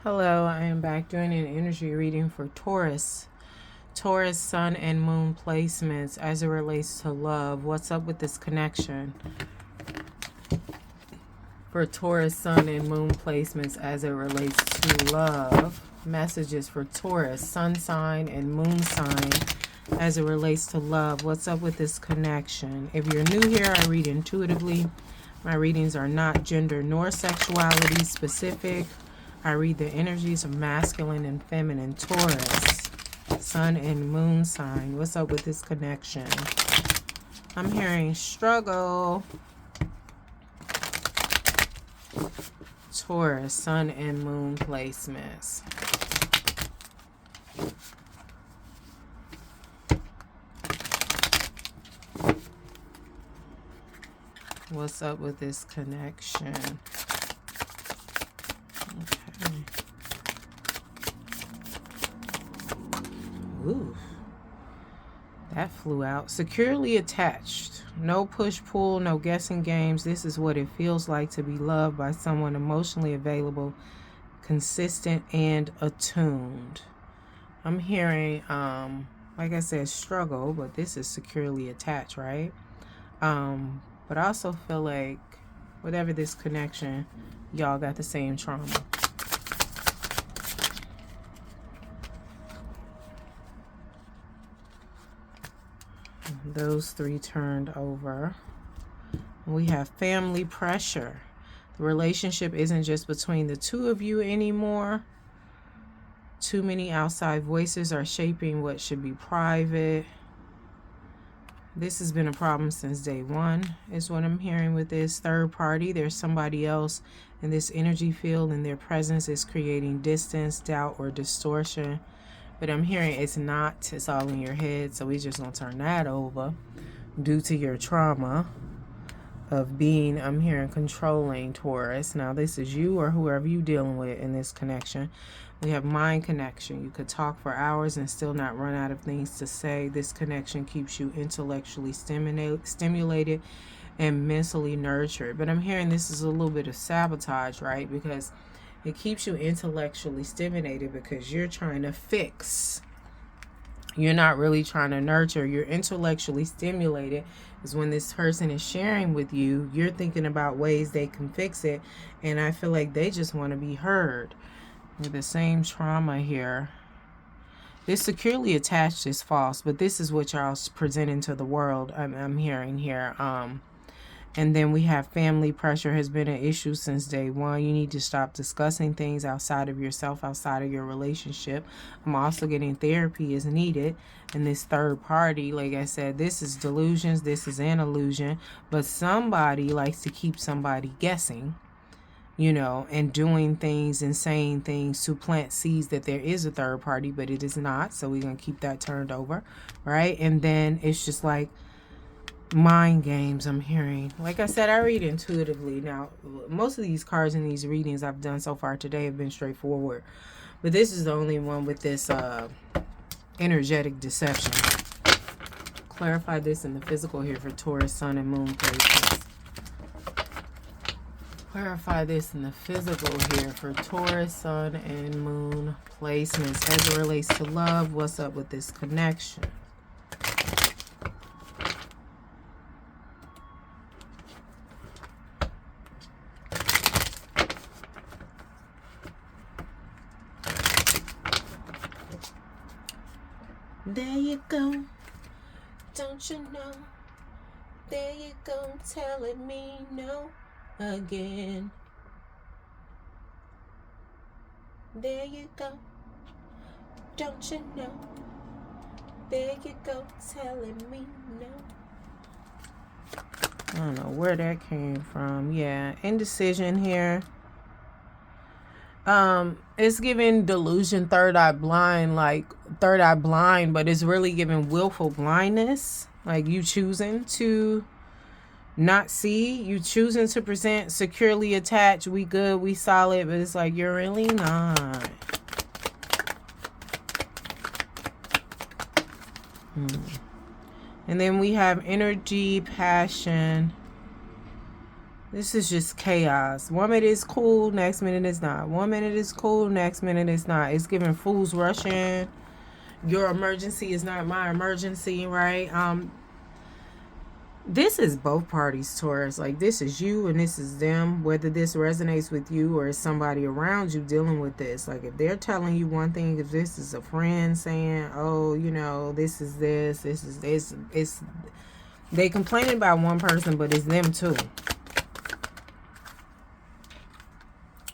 Hello, I am back doing an energy reading for Taurus. Taurus, Sun, and Moon placements as it relates to love. What's up with this connection? For Taurus, Sun, and Moon placements as it relates to love. Messages for Taurus, Sun sign, and Moon sign as it relates to love. What's up with this connection? If you're new here, I read intuitively. My readings are not gender nor sexuality specific. I read the energies of masculine and feminine. Taurus, Sun and Moon sign. What's up with this connection? I'm hearing struggle. Taurus, Sun and Moon placements. What's up with this connection? Okay. Ooh. That flew out. Securely attached. No push-pull, no guessing games. This is what it feels like to be loved by someone emotionally available, consistent, and attuned. I'm hearing, like I said, struggle, but this is securely attached, right? But I also feel like whatever this connection, y'all got the same trauma. Those three turned over. We have family pressure. The relationship isn't just between the two of you anymore. Too many outside voices are shaping what should be private. This has been a problem since day one, is what I'm hearing with this third party. There's somebody else in this energy field, and their presence is creating distance, doubt, or distortion. But I'm hearing it's not, it's all in your head, so we're just going to turn that over due to your trauma of being, I'm hearing, controlling, Taurus. Now, this is you or whoever you're dealing with in this connection. We have mind connection. You could talk for hours and still not run out of things to say. This connection keeps you intellectually stimulated and mentally nurtured. But I'm hearing this is a little bit of sabotage, right? Because it keeps you intellectually stimulated because you're trying to fix. You're not really trying to nurture. You're intellectually stimulated is when this person is sharing with you. You're thinking about ways they can fix it. And I feel like they just want to be heard. With the same trauma here. This securely attached is false, but this is what y'all presenting to the world. I'm hearing here. And then we have family pressure has been an issue since day one. You need to stop discussing things outside of yourself, outside of your relationship. I'm also getting therapy is needed. And this third party, like I said, this is delusions. This is an illusion. But somebody likes to keep somebody guessing, you know, and doing things and saying things to plant seeds that there is a third party, but it is not. So we're going to keep that turned over, right? And then it's just like mind games I'm hearing. Like I said, I read intuitively. Now, most of these cards in these readings I've done so far today have been straightforward. But this is the only one with this energetic deception. Clarify this in the physical here for Taurus, Sun, and Moon placements. Clarify this in the physical here for Taurus, Sun, and Moon placements as it relates to love. What's up with this connection? There you go. Don't you know? There you go, telling me no again. There you go. Don't you know? There you go, telling me no. I don't know where that came from. Yeah, indecision here. It's giving delusion, third eye blind, like third eye blind, but it's really giving willful blindness. Like you choosing to not see, you choosing to present securely attached, we good, we solid, but it's like you're really not. And then we have energy, passion, This is just chaos. 1 minute is cool, next minute is not. 1 minute is cool, next minute is not. It's giving fools rushing. Your emergency is not my emergency, right? This is both parties, Taurus. Like, this is you and this is them. Whether this resonates with you or is somebody around you dealing with this. Like, if they're telling you one thing, if this is a friend saying, oh, you know, this is this is this, it's they complaining about one person, but it's them too.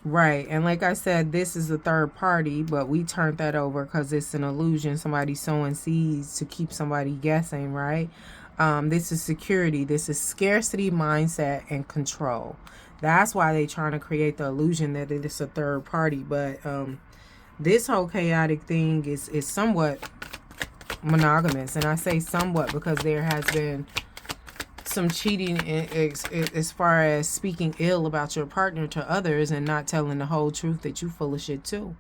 Right. And like I said, this is a third party, but we turned that over because it's an illusion. Somebody sowing seeds to keep somebody guessing, right? This is security. This is scarcity mindset and control. That's why they're trying to create the illusion that it's a third party. But this whole chaotic thing is somewhat monogamous. And I say somewhat because there has been some cheating as far as speaking ill about your partner to others and not telling the whole truth that you full of shit too.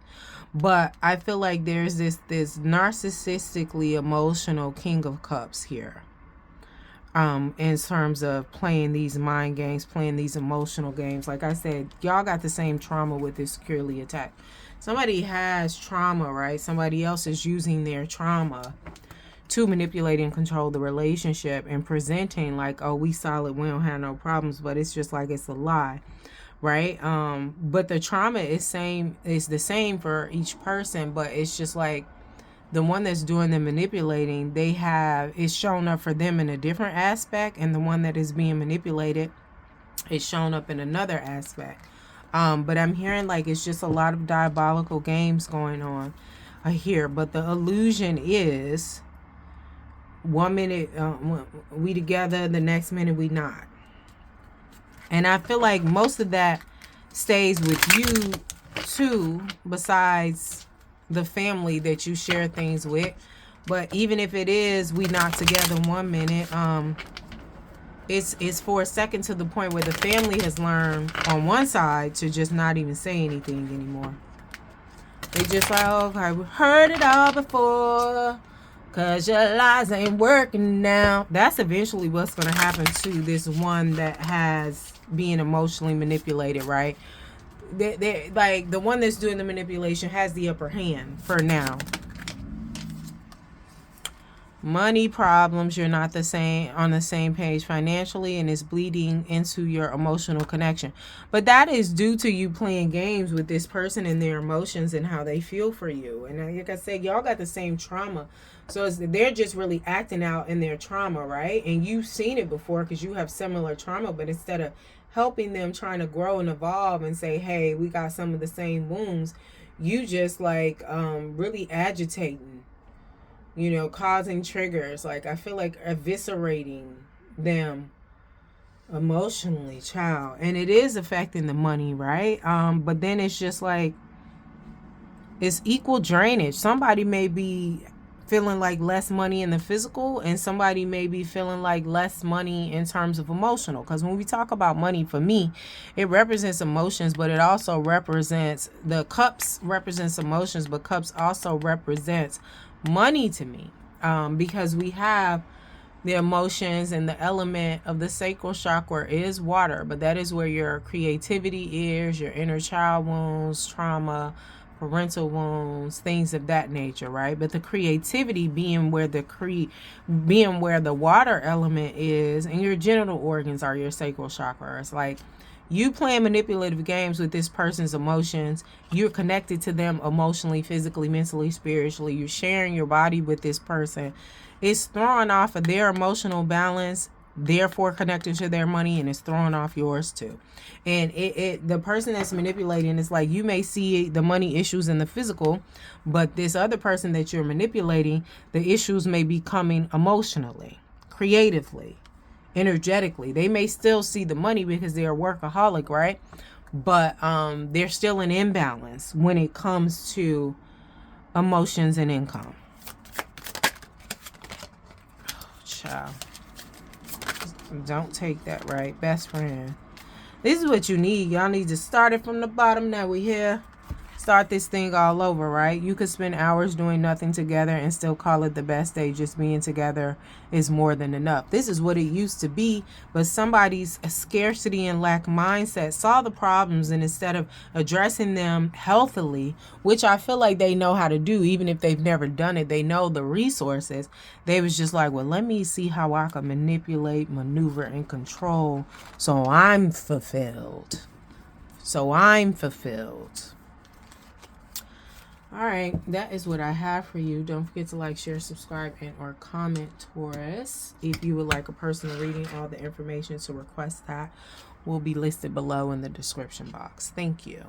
But I feel like there's this narcissistically emotional King of Cups here. In terms of playing these mind games, playing these emotional games. Like I said, y'all got the same trauma with this securely attacked. Somebody has trauma, right? Somebody else is using their trauma to manipulate and control the relationship and presenting like, oh, we solid, we don't have no problems, but it's just like it's a lie, right? But the trauma is the same for each person, but it's just like the one that's doing the manipulating, it's shown up for them in a different aspect, and the one that is being manipulated is shown up in another aspect. But I'm hearing like it's just a lot of diabolical games going on here, but the illusion is 1 minute we together, the next minute we not. And I feel like most of that stays with you too, besides the family that you share things with. But even if it is we not together 1 minute, it's for a second to the point where the family has learned on one side to just not even say anything anymore. They just like, okay, we heard it all before, 'cause your lies ain't working now. That's eventually what's going to happen to this one that has being emotionally manipulated, right? They're like the one that's doing the manipulation has the upper hand for now. Money problems, you're not on the same page financially, and it's bleeding into your emotional connection. But that is due to you playing games with this person and their emotions and how they feel for you. And like I said, y'all got the same trauma. So they're just really acting out in their trauma, right? And you've seen it before because you have similar trauma, but instead of helping them trying to grow and evolve and say, hey, we got some of the same wounds, you just like really agitating, you know, causing triggers. Like I feel like eviscerating them emotionally, child. And it is affecting the money, right? But then it's just like it's equal drainage. Somebody may be feeling like less money in the physical, and somebody may be feeling like less money in terms of emotional. Because when we talk about money, for me, it represents emotions, but it also represents, the cups represents emotions, but cups also represents money to me. Because we have the emotions, and the element of the sacral chakra is water, but that is where your creativity is, your inner child wounds, trauma, parental wounds, things of that nature, right? But the creativity being where the water element is, and your genital organs are your sacral chakra. It's like you playing manipulative games with this person's emotions. You're connected to them emotionally, physically, mentally, spiritually. You're sharing your body with this person. It's throwing off of their emotional balance, therefore connected to their money, and it's throwing off yours too. And the person that's manipulating is like, you may see the money issues in the physical, but this other person that you're manipulating, the issues may be coming emotionally, creatively, energetically. They may still see the money because they're a workaholic, right? But they're still in imbalance when it comes to emotions and income. Oh, child. Don't take that, right? Best friend. This is what you need. Y'all need to start it from the bottom. Now we here. start this thing all over, right? You could spend hours doing nothing together and still call it the best day. Just being together is more than enough. This is what it used to be, but somebody's scarcity and lack mindset saw the problems, and instead of addressing them healthily, which I feel like they know how to do, even if they've never done it, they know the resources. They was just like, well, let me see how I can manipulate, maneuver, and control so I'm fulfilled. All right, that is what I have for you. Don't forget to like, share, subscribe, and or comment, Taurus. If you would like a personal reading, all the information to request that will be listed below in the description box. Thank you.